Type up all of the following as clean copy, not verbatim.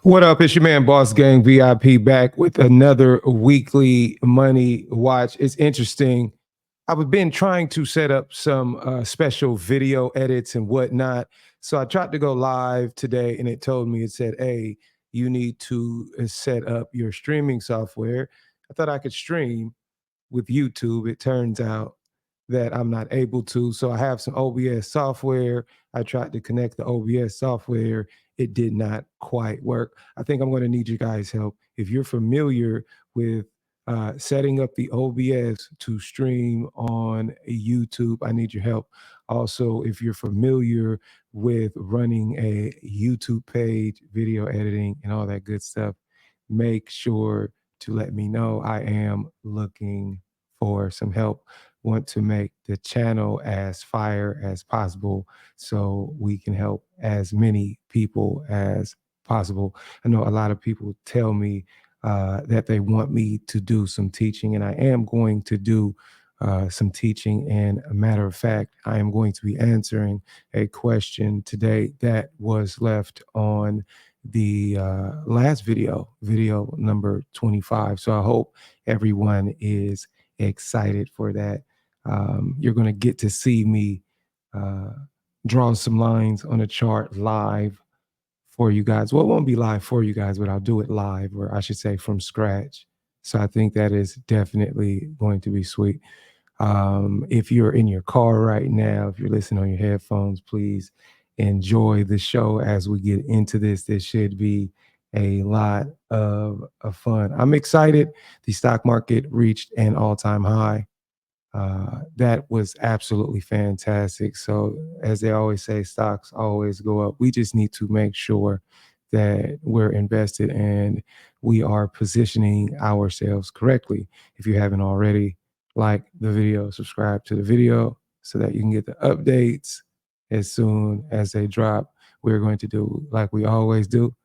What up? It's your man, Boss Gang VIP, back with another weekly money watch. It's interesting. I've been trying to set up some special video edits and whatnot. So I tried to go live today and it told me, it said, hey, you need to set up your streaming software. I thought I could stream with YouTube. It turns out that I'm not able to. So I have some OBS software. I tried to connect the OBS software. It did not quite work. I think I'm going to need you guys' help. If you're familiar with setting up the OBS to stream on YouTube, I need your help. Also, if you're familiar with running a YouTube page, video editing, and all that good stuff, make sure to let me know. I am looking for some help. Want to make the channel as fire as possible so we can help as many people as possible. I know a lot of people tell me that they want me to do some teaching, and I am going to do some teaching. And a matter of fact, I am going to be answering a question today that was left on the last video number 25. So I hope everyone is excited for that. You're going to get to see me draw some lines on a chart live for you guys. Well, it won't be live for you guys, but I'll do it live, or I should say from scratch. So I think that is definitely going to be sweet. If you're in your car right now, if you're listening on your headphones, please enjoy the show as we get into this. This should be a lot of fun. I'm excited. The stock market reached an all-time high. That was absolutely fantastic. So, as they always say, stocks always go up. We just need to make sure that we're invested and we are positioning ourselves correctly. If you haven't already, like the video, subscribe to the video so that you can get the updates as soon as they drop. We're going to do like we always do.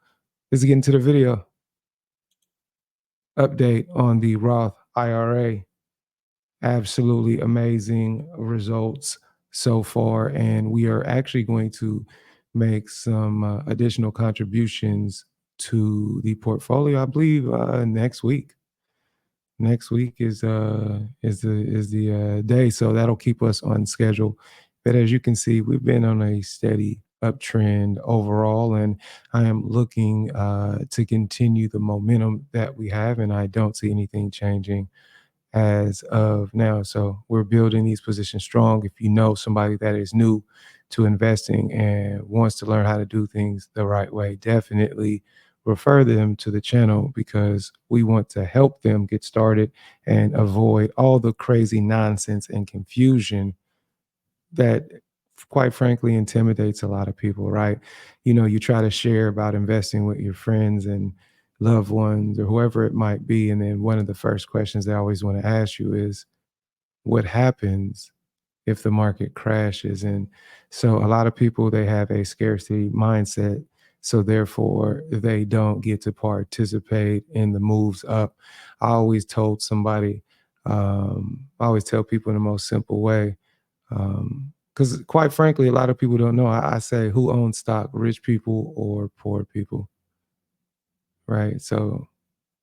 Let's get into the video. Update on the Roth IRA. Absolutely amazing results so far, and we are actually going to make some additional contributions to the portfolio. I believe next week. Next week is the day, so that'll keep us on schedule. But as you can see, we've been on a steady uptrend overall, and I am looking to continue the momentum that we have, and I don't see anything changing as of now. So we're building these positions strong. If you know somebody that is new to investing and wants to learn how to do things the right way, definitely refer them to the channel because we want to help them get started and avoid all the crazy nonsense and confusion that quite frankly intimidates a lot of people, right? You know, you try to share about investing with your friends and loved ones or whoever it might be, and then one of the first questions they always want to ask you is what happens if the market crashes? And so a lot of people, they have a scarcity mindset, so therefore they don't get to participate in the moves up. I always told somebody, I always tell people in the most simple way, because quite frankly, a lot of people don't know. I say, who owns stock, rich people or poor people, right? So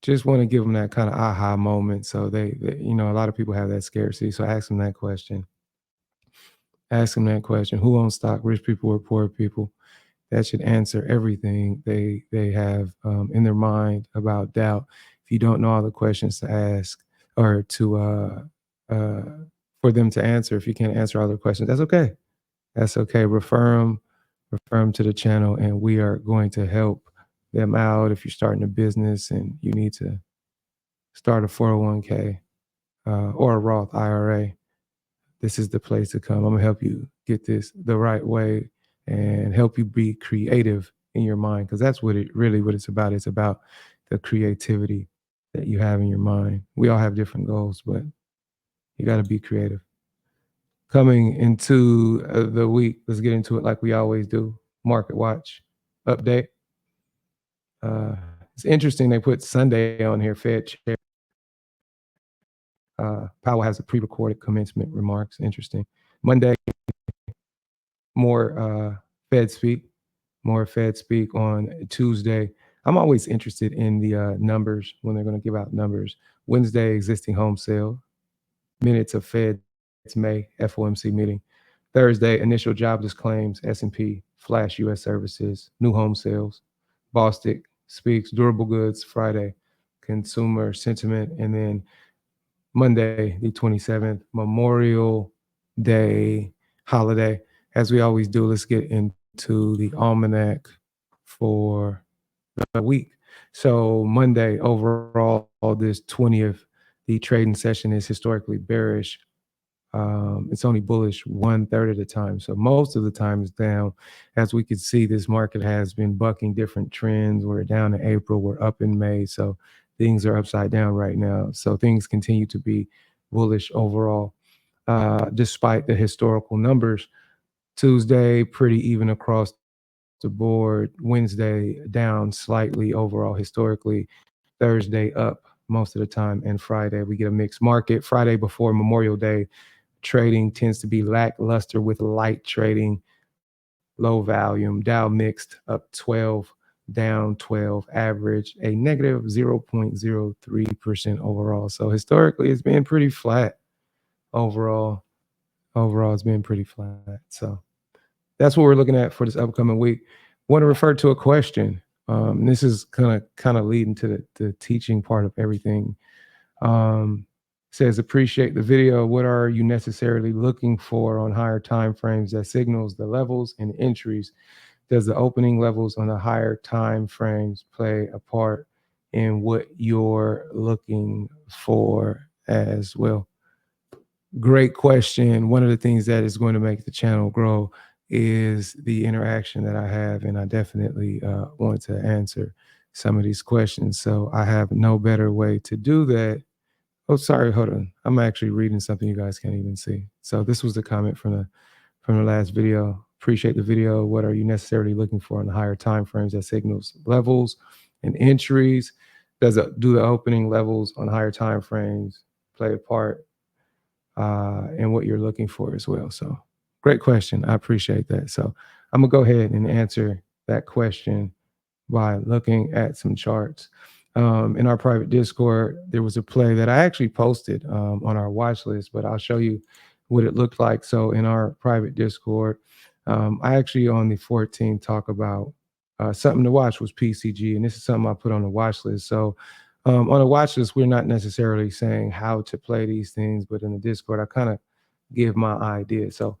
just want to give them that kind of aha moment. So you know, a lot of people have that scarcity. So ask them that question. Ask them that question: who owns stock, rich people or poor people? That should answer everything they have in their mind about doubt. If you don't know all the questions to ask or to uh, for them to answer, if you can't answer all the questions, that's okay. That's okay. Refer them to the channel, and we are going to help them out. If you're starting a business and you need to start a 401k or a Roth IRA, this is the place to come. I'm gonna help you get this the right way and help you be creative in your mind, because that's what it's about. It's about the creativity that you have in your mind. We all have different goals, but you got to be creative. Coming into the week, let's get into it like we always do. Market watch update. It's interesting they put Sunday on here. Fed chair Powell has a pre-recorded commencement remarks. Interesting. Monday, more Fed speak. More Fed speak on Tuesday. I'm always interested in the numbers when they're going to give out numbers. Wednesday, existing home sale, minutes of Fed's May FOMC meeting. Thursday, initial jobless claims, S&P, flash U.S. services, new home sales. Bostic speaks, durable goods, Friday, consumer sentiment. And then Monday, the 27th, Memorial Day holiday. As we always do, let's get into the almanac for the week. So Monday, overall, this 20th, the trading session is historically bearish. It's only bullish one third of the time. So most of the time it's down. As we can see, this market has been bucking different trends. We're down in April, we're up in May. So things are upside down right now. So things continue to be bullish overall, despite the historical numbers. Tuesday, pretty even across the board. Wednesday, down slightly overall historically. Thursday, up most of the time. And Friday, we get a mixed market. Friday before Memorial Day, trading tends to be lackluster with light trading, low volume. Dow mixed up 12, down 12, average a negative 0.03% overall. So historically, it's been pretty flat overall. Overall, it's been pretty flat. So that's what we're looking at for this upcoming week. Want to refer to a question. This is kind of leading to the teaching part of everything. Says, appreciate the video. What are you necessarily looking for on higher time frames that signals the levels and entries? Does the opening levels on the higher time frames play a part in what you're looking for as well? Great question. One of the things that is going to make the channel grow is the interaction that I have, and I definitely want to answer some of these questions. So I have no better way to do that. Oh, sorry, hold on. I'm actually reading something you guys can't even see. So this was the comment from the last video. Appreciate the video. What are you necessarily looking for in the higher time frames that signals levels and entries? Do the opening levels on higher time frames play a part in what you're looking for as well? So great question. I appreciate that. So I'm gonna go ahead and answer that question by looking at some charts. In our private Discord, there was a play that I actually posted on our watch list, but I'll show you what it looked like. So in our private Discord, I actually on the 14th talk about something to watch was PCG, and this is something I put on the watch list. So on a watch list, we're not necessarily saying how to play these things, but in the Discord, I kind of give my idea. So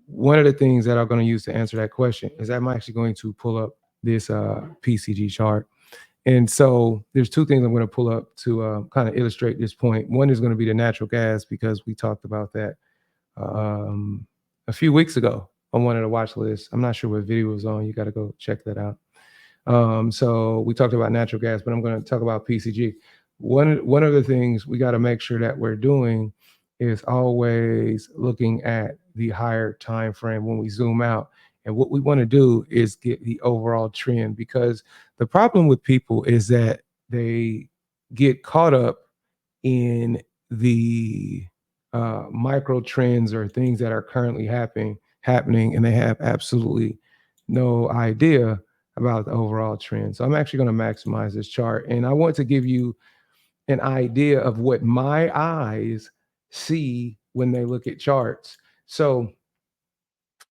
one of the things that I'm going to use to answer that question is I'm actually going to pull up this PCG chart. And so there's two things I'm going to pull up to kind of illustrate this point. One is going to be the natural gas, because we talked about that a few weeks ago on one of the watch lists. I'm not sure what video was on. You got to go check that out. So we talked about natural gas, but I'm going to talk about PCG. One of the things we got to make sure that we're doing is always looking at the higher time frame when we zoom out. And what we want to do is get the overall trend, because the problem with people is that they get caught up in the micro trends or things that are currently happening, and they have absolutely no idea about the overall trend. So I'm actually going to maximize this chart, and I want to give you an idea of what my eyes see when they look at charts. So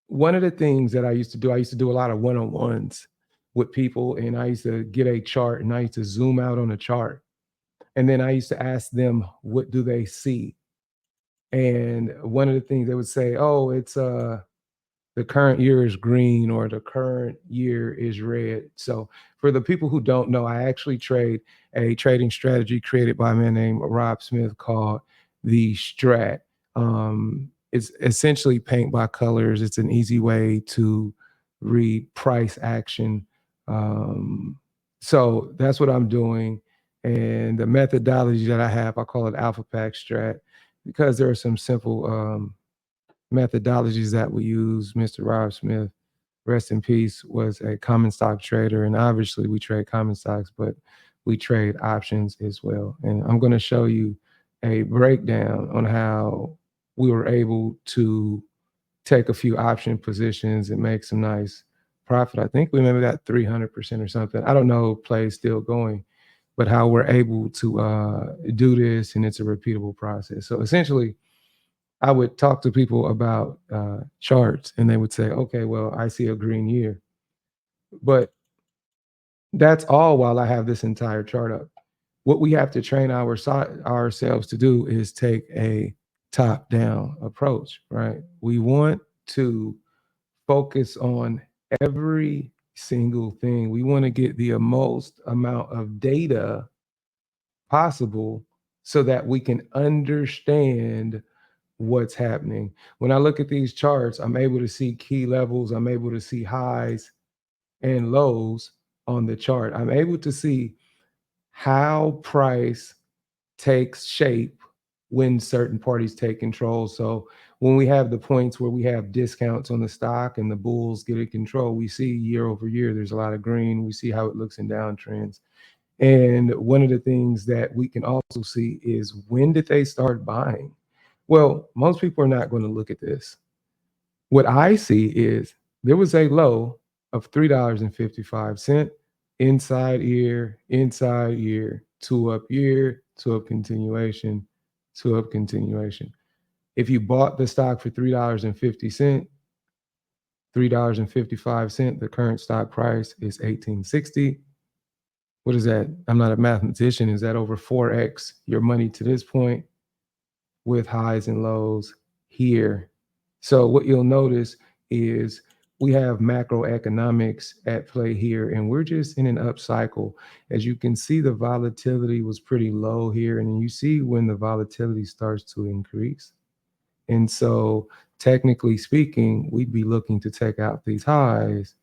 one of the things that I used to do a lot of one-on-ones with people, and I used to get a chart and I used to zoom out on a chart. And then I used to ask them, what do they see? And one of the things they would say, oh, it's the current year is green, or the current year is red. So for the people who don't know, I actually trade a trading strategy created by a man named Rob Smith called the Strat. It's essentially paint by colors. It's an easy way to read price action. So that's what I'm doing. And the methodology that I have, I call it Alpha Pack Strat, because there are some simple methodologies that we use. Mr. Rob Smith, rest in peace, was a common stock trader. And obviously we trade common stocks, but we trade options as well. And I'm going to show you a breakdown on how we were able to take a few option positions and make some nice profit. I think we maybe got 300% or something. I don't know, play is still going, but how we're able to do this, and it's a repeatable process. So essentially, I would talk to people about charts, and they would say, "Okay, well, I see a green year," but that's all while I have this entire chart up. What we have to train ourselves to do is take a top down approach, right? We want to focus on every single thing. We want to get the most amount of data possible so that we can understand what's happening. When I look at these charts, I'm able to see key levels, I'm able to see highs and lows on the chart. I'm able to see how price takes shape when certain parties take control. So when we have the points where we have discounts on the stock and the bulls get in control, we see year over year there's a lot of green. We see how it looks in downtrends. And one of the things that we can also see is, when did they start buying? Well, most people are not going to look at this. What I see is there was a low of $3.55 inside year, two up continuation, two up continuation. If you bought the stock for $3.50, $3.55, the current stock price is 1860. What is that? I'm not a mathematician. Is that over 4x your money to this point, with highs and lows here? So what you'll notice is we have macroeconomics at play here, and we're just in an up cycle. As you can see, the volatility was pretty low here, and you see when the volatility starts to increase. And so technically speaking, we'd be looking to take out these highs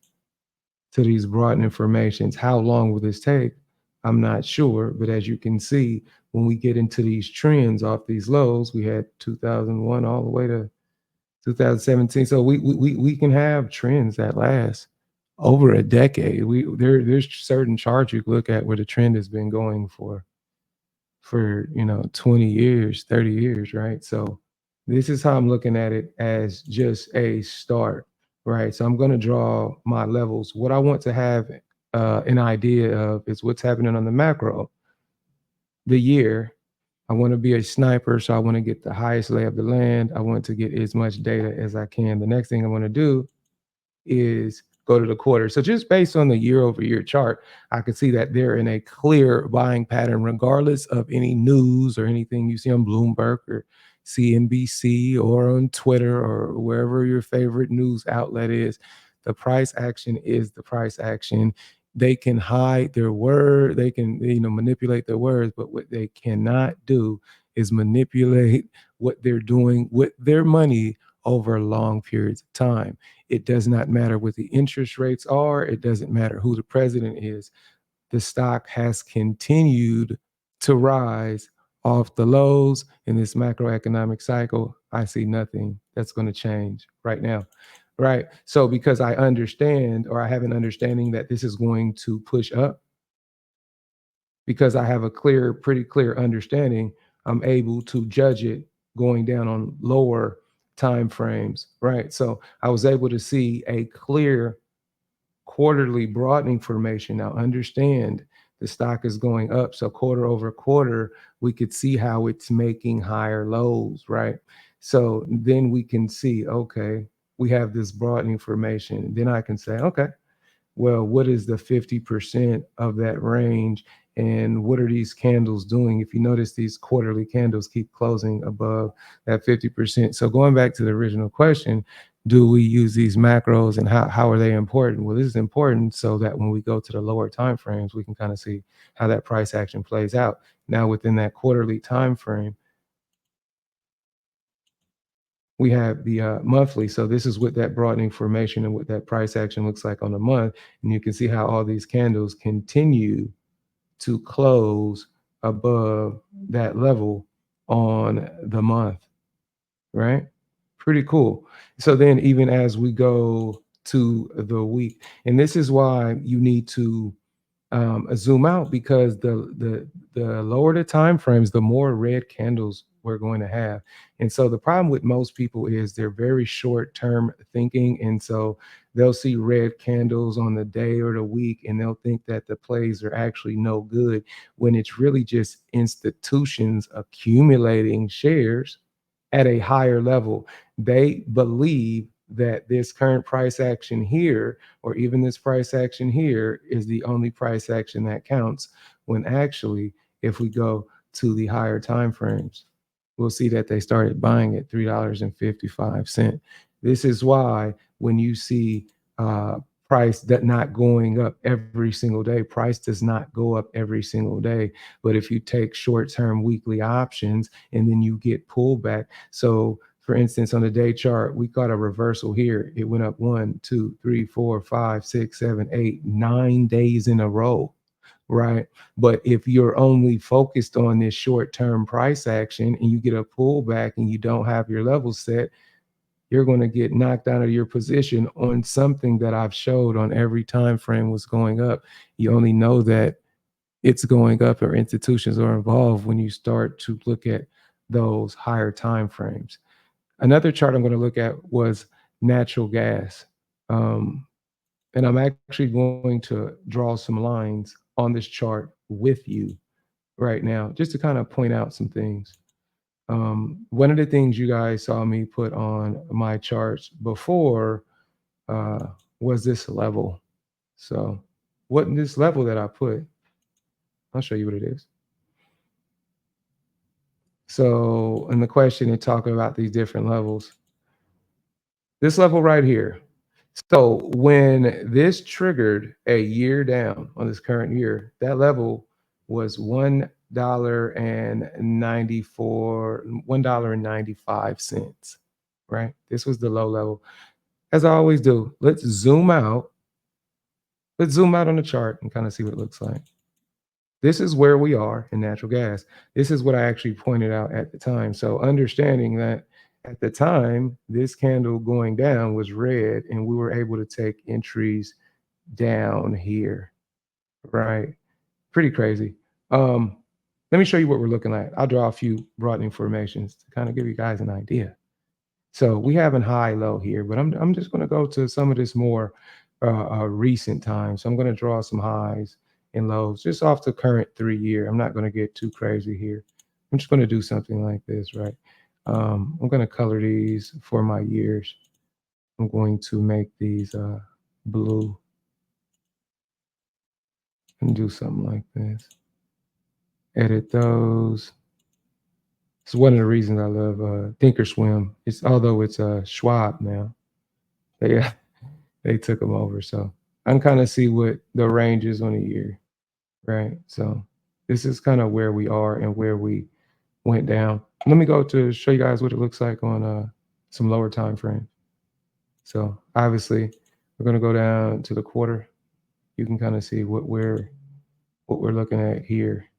to these broad informations. How long will this take? I'm not sure, but as you can see, when we get into these trends off these lows, we had 2001 all the way to 2017. So we can have trends that last over a decade. There's certain charts you look at where the trend has been going for 20 years, 30 years, right? So this is how I'm looking at it, as just a start, right? So I'm going to draw my levels. What I want to have an idea of is what's happening on the macro, the year. I want to be a sniper, so I want to get the highest lay of the land. I want to get as much data as I can. The next thing I want to do is go to the quarter. So just based on the year over year chart, I could see that they're in a clear buying pattern, regardless of any news or anything you see on Bloomberg or CNBC or on Twitter or wherever your favorite news outlet is. The price action is the price action. They can hide their word, they can manipulate their words, but what they cannot do is manipulate what they're doing with their money over long periods of time. It does not matter what the interest rates are. It doesn't matter who the president is. The stock has continued to rise off the lows in this macroeconomic cycle. I see nothing that's going to change right now. Right. So because I understand, or I have an understanding that this is going to push up, because I have a pretty clear understanding, I'm able to judge it going down on lower time frames, right? So I was able to see a clear quarterly broadening formation. Now understand, the stock is going up, so quarter over quarter, we could see how it's making higher lows, right? So then we can see, okay, we have this broadening formation. Then I can say, okay, well, what is the 50% of that range? And what are these candles doing? If you notice, these quarterly candles keep closing above that 50%. So going back to the original question, do we use these macros, and how are they important? Well, this is important so that when we go to the lower time frames, we can kind of see how that price action plays out. Now within that quarterly time frame, we have the monthly. So this is what that broadening formation and what that price action looks like on a month. And you can see how all these candles continue to close above that level on the month, right? Pretty cool. So then even as we go to the week, and this is why you need to zoom out, because the lower the time frames, the more red candles we're going to have. And so the problem with most people is they're very short term thinking, and so they'll see red candles on the day or the week and they'll think that the plays are actually no good when it's really just institutions accumulating shares at a higher level. They believe that this current price action here, or even this price action here, is the only price action that counts. When actually, if we go to the higher time frames, we'll see that they started buying at $3.55. This is why when you see price that not going up every single day, price does not go up every single day. But if you take short-term weekly options and then you get pullback, so for instance, on the day chart, we got a reversal here. It went up 1, 2, 3, 4, 5, 6, 7, 8, 9 days in a row, right? But if you're only focused on this short-term price action and you get a pullback and you don't have your level set, you're going to get knocked out of your position on something that I've showed on every time frame was going up. You only know that it's going up or institutions are involved when you start to look at those higher time frames. Another chart I'm going to look at was natural gas. And I'm actually going to draw some lines on this chart with you right now, just to kind of point out some things. One of the things you guys saw me put on my charts before uh, was this level. So, what this level that I put, I'll show you what it is. So, in the question, it talking about these different levels. This level right here. So, when this triggered a year down on this current year, that level was $1.95, right? This was the low level. As I always do, let's zoom out. Let's zoom out on the chart and kind of see what it looks like. This is where we are in natural gas. This is what I actually pointed out at the time. So understanding that at the time, this candle going down was red and we were able to take entries down here, right? Pretty crazy. Let me show you what we're looking at. I'll draw a few broadening formations to kind of give you guys an idea. So we have a high low here, but I'm just going to go to some of this more recent time. So I'm going to draw some highs and lows just off the current 3 year. I'm not going to get too crazy here. I'm just going to do something like this, right? I'm going to color these for my years. I'm going to make these blue and do something like this. Edit those. It's one of the reasons I love Thinkorswim. It's although it's Schwab now. They they took them over. So I can kind of see what the range is on a year, right? So this is kind of where we are and where we went down. Let me go to show you guys what it looks like on some lower time frame. So obviously we're going to go down to the quarter. You can kind of see what we're looking at here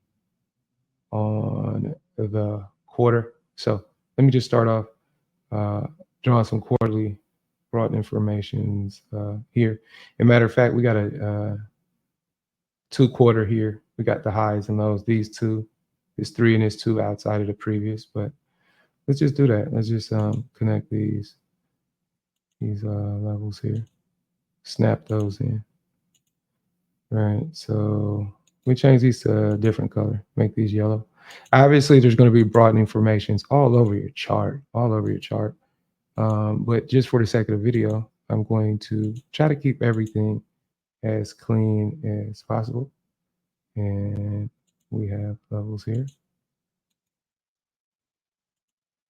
on the quarter. So let me just start off drawing some quarterly broad informations here. As a matter of fact, we got a 2-quarter here. We got the highs and lows. These two, this 3 and this 2 outside of the previous. But let's just do that. Let's just connect these levels here. Snap those in. Right. So we change these to a different color. Make these yellow. Obviously, there's going to be broadening formations all over your chart, but just for the sake of the video, I'm going to try to keep everything as clean as possible. And we have levels here.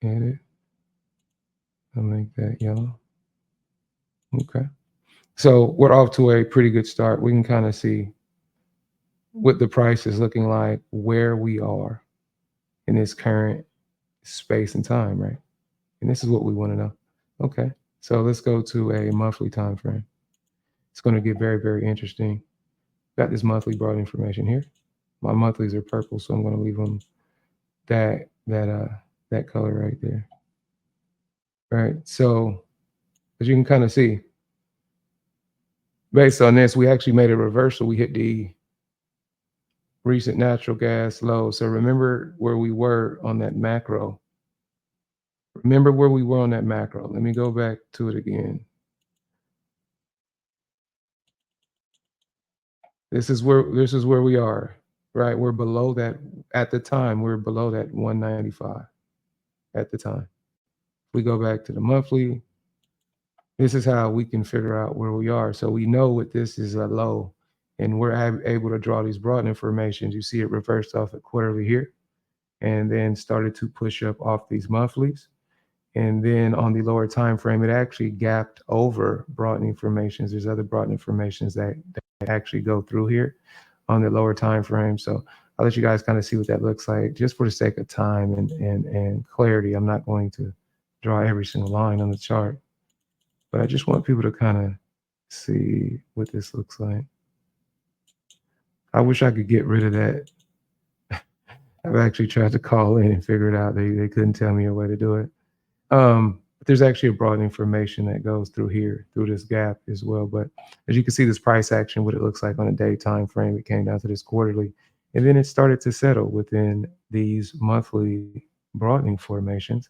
Edit. I'll make that yellow. Okay. So we're off to a pretty good start. We can kind of see what the price is looking like, where we are in this current space and time, right? And this is what we want to know. Okay. So let's go to a monthly time frame. It's going to get very, very interesting. Got this monthly broad information here. My monthlies are purple, so I'm going to leave them that color right there. Right. So as you can kind of see, based on this, we actually made a reversal. We hit the recent natural gas low. So remember where we were on that macro. Remember where we were on that macro. Let me go back to it again. This is where we are, right? We're below that at the time. We're below that 195 at the time. If we go back to the monthly, this is how we can figure out where we are. So we know what this is a low, and we're able to draw these broad informations. You see it reversed off at quarterly here, and then started to push up off these monthlies. And then on the lower time frame, it actually gapped over broad informations. There's other broad informations that actually go through here on the lower time frame. So I'll let you guys kind of see what that looks like just for the sake of time and clarity. I'm not going to draw every single line on the chart, but I just want people to kind of see what this looks like. I wish I could get rid of that. I've actually tried to call in and figure it out. They couldn't tell me a way to do it. But there's actually a broad information that goes through here, through this gap as well. But as you can see, this price action, what it looks like on a day time frame, it came down to this quarterly. And then it started to settle within these monthly broadening formations.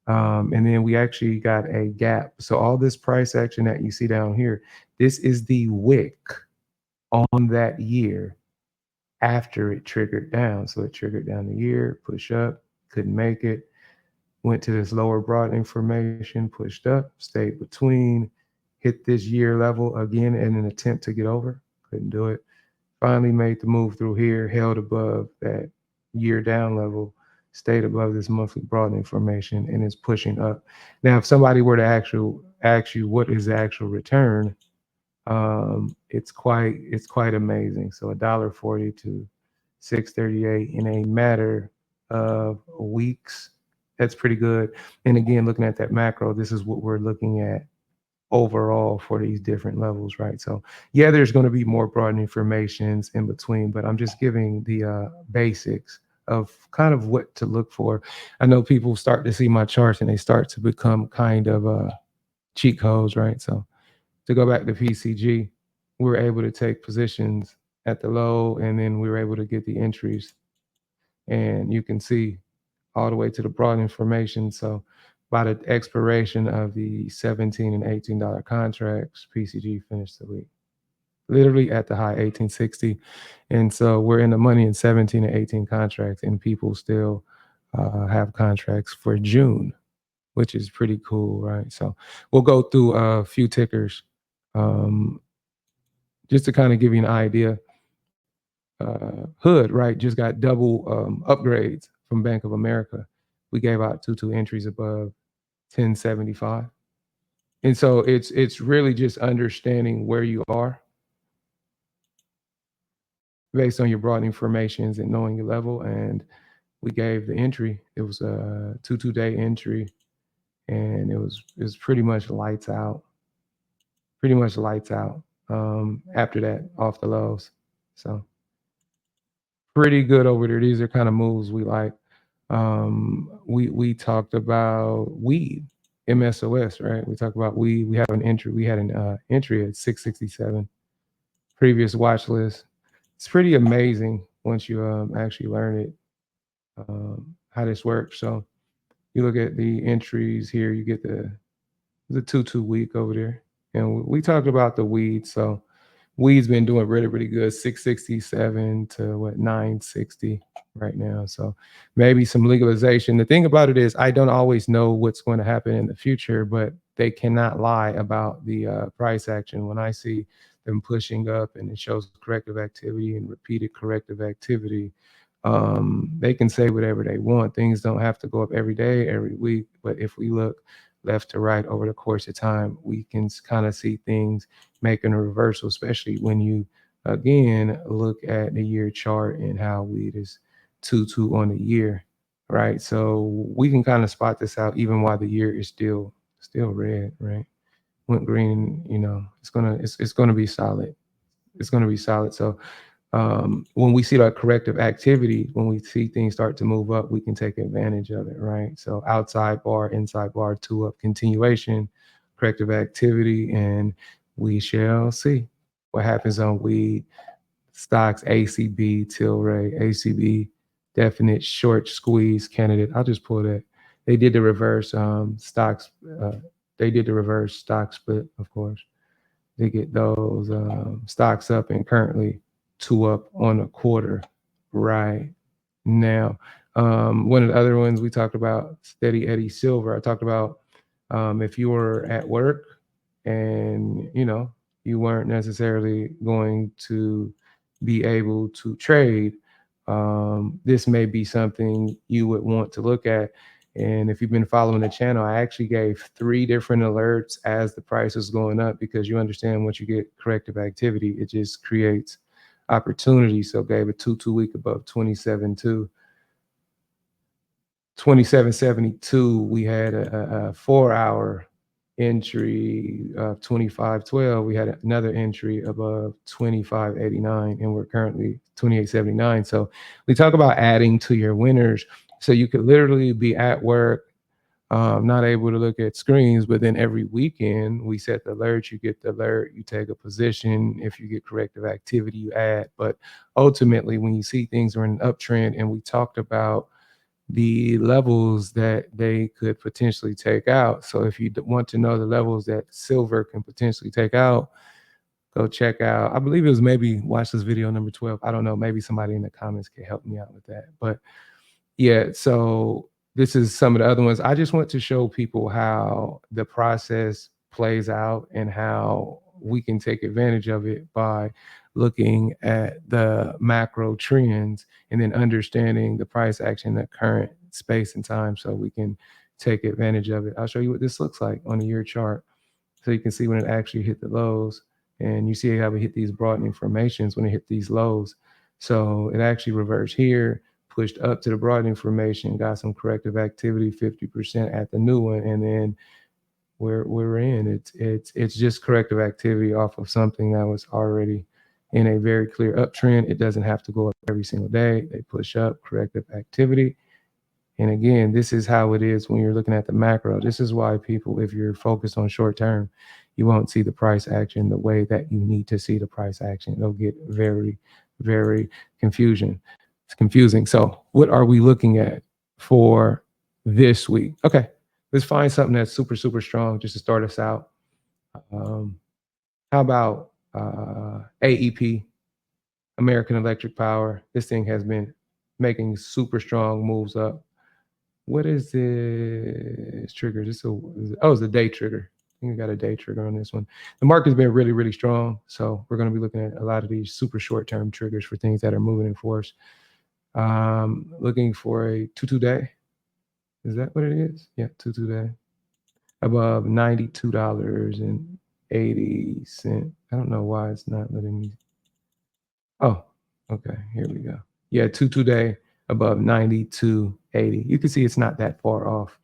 And then we actually got a gap. So all this price action that you see down here, this is the wick on that year after it triggered down. So it triggered down the year, push up, couldn't make it, went to this lower broad information, pushed up, stayed between, hit this year level again in an attempt to get over, couldn't do it. Finally made the move through here, held above that year down level, stayed above this monthly broad information, and is pushing up. Now, if somebody were to ask you what is the actual return, it's quite amazing. So $1.40 to 638 in a matter of weeks. That's pretty good. And again, looking at that macro, this is what we're looking at overall for these different levels, right? So yeah, there's going to be more broad informations in between, but I'm just giving the basics of kind of what to look for. I know people start to see my charts and they start to become kind of cheat codes, right? So to go back to PCG, we were able to take positions at the low, and then we were able to get the entries. And you can see all the way to the broad information. So by the expiration of the $17 and $18 contracts, PCG finished the week literally at the high 1860. And so we're in the money in 17 and 18 contracts, and people still have contracts for June, which is pretty cool, right? So we'll go through a few tickers just to kind of give you an idea. Hood, right, just got double upgrades from Bank of America. We gave out two entries above 1075. And so it's really just understanding where you are based on your broad informations and knowing your level. And we gave the entry. It was a 2-day entry, and it was pretty much lights out. Pretty much lights out. After that, off the lows. So pretty good over there. These are kind of moves we like. We talked about weed, MSOS, right? We talked about weed. We have an entry. We had an entry at 667. Previous watch list. It's pretty amazing once you actually learn it, how this works. So you look at the entries here. You get the 2 week over there, and we talked about the weed. So weed's been doing really good, 667 to 960 right now. So maybe some legalization. The thing about it is I don't always know what's going to happen in the future, but they cannot lie about the price action. When I see them pushing up and it shows corrective activity and repeated corrective activity, they can say whatever they want. Things don't have to go up every day, every week. But if we look left to right over the course of time, we can kind of see things making a reversal, especially when you, again, look at the year chart and how weed is 2 on the year, right? So we can kind of spot this out even while the year is still red, right? Went green, it's gonna be solid. It's gonna be solid. So when we see that corrective activity, when we see things start to move up, we can take advantage of it, right? So outside bar, inside bar, 2 up continuation, corrective activity, and we shall see what happens on weed stocks, ACB, Tilray, ACB, definite short squeeze candidate. I'll just pull that. They did the reverse stocks. They did the reverse stock split, of course. They get those stocks up and currently two up on a quarter right now. One of the other ones we talked about, Steady Eddie Silver. I talked about if you were at work and you weren't necessarily going to be able to trade, this may be something you would want to look at. And if you've been following the channel, I actually gave 3 different alerts as the price is going up, because you understand once you get corrective activity, it just creates opportunity. So gave a 2-week above 27.2. 27.72, we had a 4-hour entry of 25.12. We had another entry above 25.89, and we're currently 28.79. So we talk about adding to your winners. So you could literally be at work, not able to look at screens, but then every weekend we set the alert, you get the alert, you take a position. If you get corrective activity, you add. But ultimately, when you see things are in an uptrend, and we talked about the levels that they could potentially take out. So if you want to know the levels that silver can potentially take out, go check out, I believe it was, maybe watch this video number 12. I don't know, maybe somebody in the comments can help me out with that. But yeah, so this is some of the other ones. I just want to show people how the process plays out and how we can take advantage of it by looking at the macro trends and then understanding the price action at current space and time, so we can take advantage of it. I'll show you what this looks like on a year chart, so you can see when it actually hit the lows, and you see how we hit these broadening formations when it hit these lows. So it actually reversed here, pushed up to the broadening formation, got some corrective activity, 50% at the new one, and then we're in. It's just corrective activity off of something that was already in a very clear uptrend. It doesn't have to go up every single day. They push up, corrective activity. And again, this is how it is when you're looking at the macro. This is why people, if you're focused on short term, you won't see the price action the way that you need to see the price action. It'll get very, very It's confusing. So what are we looking at for this week? Okay, let's find something that's super, super strong just to start us out. How about AEP, American Electric Power? This thing has been making super strong moves up. What is this trigger? It's a day trigger. I think we got a day trigger on this one. The market's been really, really strong. So we're going to be looking at a lot of these super short-term triggers for things that are moving in force. Looking for a 2-2 day. Is that what it is? Yeah, 2-2 day. Above $92.80. I don't know why it's not letting me. Oh, okay. Here we go. Yeah, 2-2 day above 92.80. You can see it's not that far off.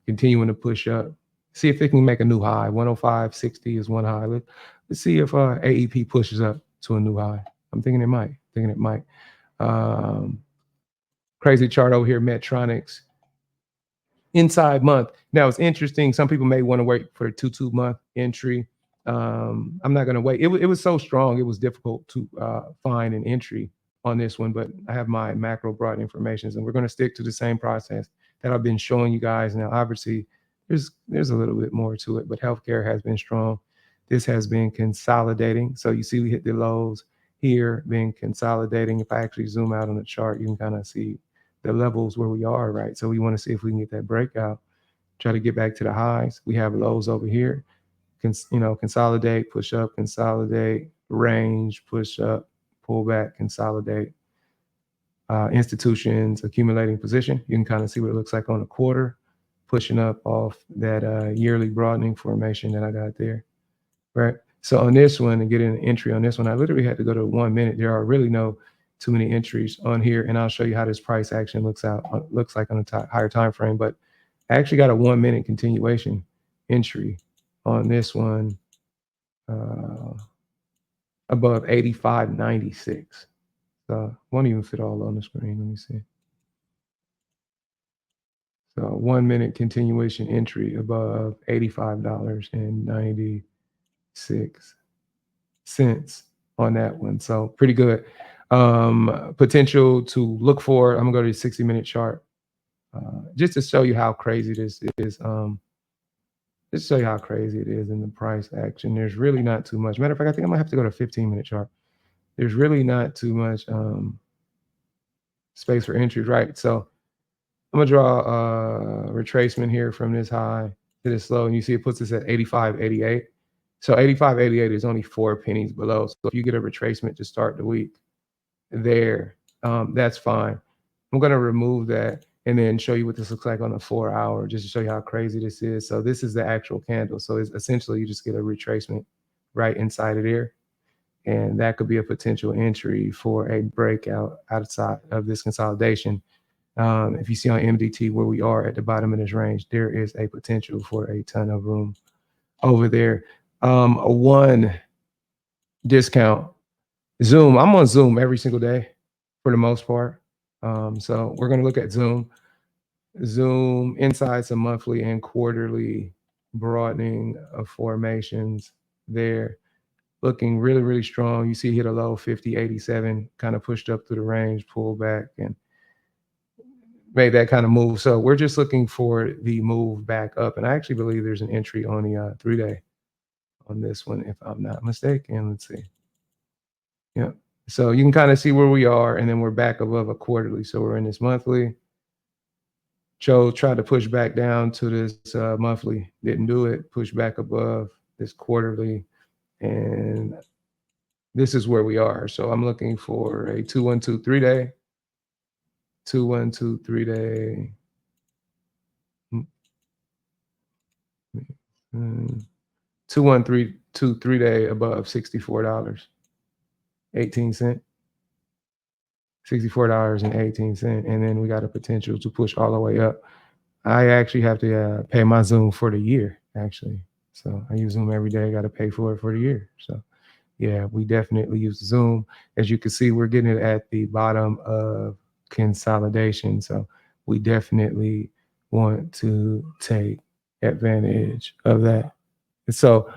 Continuing to push up. See if it can make a new high. 105.60 is one high. Let's see if AEP pushes up to a new high. I'm thinking it might. Crazy chart over here, Medtronics. Inside month. Now it's interesting. Some people may want to wait for a 2-2 month entry. I'm not going to wait. It was so strong, it was difficult to find an entry on this one, but I have my macro broad informations, and we're going to stick to the same process that I've been showing you guys. Now, obviously, there's a little bit more to it, but healthcare has been strong. This has been consolidating. So you see we hit the lows here, been consolidating. If I actually zoom out on the chart, you can kind of see the levels where we are, right? So we want to see if we can get that breakout, try to get back to the highs. We have lows over here. Consolidate, push up, consolidate, range, push up, pull back, consolidate. Institutions accumulating position. You can kind of see what it looks like on a quarter, pushing up off that yearly broadening formation that I got there, right? So on this one, and getting an entry on this one, I literally had to go to 1 minute. There are really no too many entries on here, and I'll show you how this price action looks like on a higher time frame. But I actually got a 1 minute continuation entry on this one above 85.96. So won't even fit all on the screen. Let me see. So 1 minute continuation entry above $85.96 on that one. So pretty good. Potential to look for. I'm gonna go to the 60-minute chart just to show you how crazy this is. Just to show you how crazy it is in the price action. There's really not too much. Matter of fact, I think I might have to go to 15-minute chart. there's really not too much space for entries, right? So I'm gonna draw a retracement here from this high to this low, and you see it puts us at 85.88. So 85.88 is only 4 pennies below. So if you get a retracement to start the week there, that's fine. I'm gonna remove that and then show you what this looks like on a 4 hour, just to show you how crazy this is. So this is the actual candle. So it's essentially you just get a retracement right inside of there. And that could be a potential entry for a breakout outside of this consolidation. If you see on MDT where we are at the bottom of this range, there is a potential for a ton of room over there. One discount, Zoom. I'm on Zoom every single day for the most part. So we're going to look at Zoom. Zoom inside some monthly and quarterly broadening of formations there. Looking really, really strong. You see hit a low 50.87, kind of pushed up through the range, pulled back, and made that kind of move. So we're just looking for the move back up. And I actually believe there's an entry on the 3-day on this one, if I'm not mistaken. Let's see. Yeah. So you can kind of see where we are, and then we're back above a quarterly. So we're in this monthly. Joe tried to push back down to this monthly, didn't do it, push back above this quarterly. And this is where we are. So I'm looking for a 212 3-day, 212 3-day. 213 3-day above $64.18. $64.18. And then we got a potential to push all the way up. I actually have to pay my Zoom for the year, actually. So I use Zoom every day. I got to pay for it for the year. So yeah, we definitely use Zoom. As you can see, we're getting it at the bottom of consolidation. So we definitely want to take advantage of that. So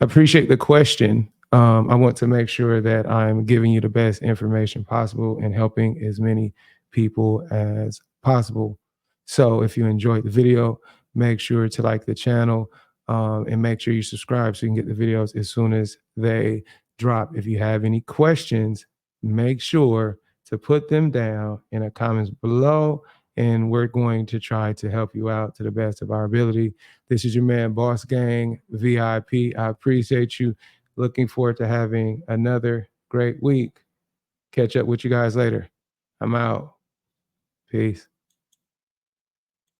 appreciate the question. I want to make sure that I'm giving you the best information possible and helping as many people as possible. So if you enjoyed the video, make sure to like the channel and make sure you subscribe so you can get the videos as soon as they drop. If you have any questions, make sure to put them down in the comments below, and we're going to try to help you out to the best of our ability. This is your man, Boss Gang VIP. I appreciate you. Looking forward to having another great week. Catch up with you guys later. I'm out. Peace.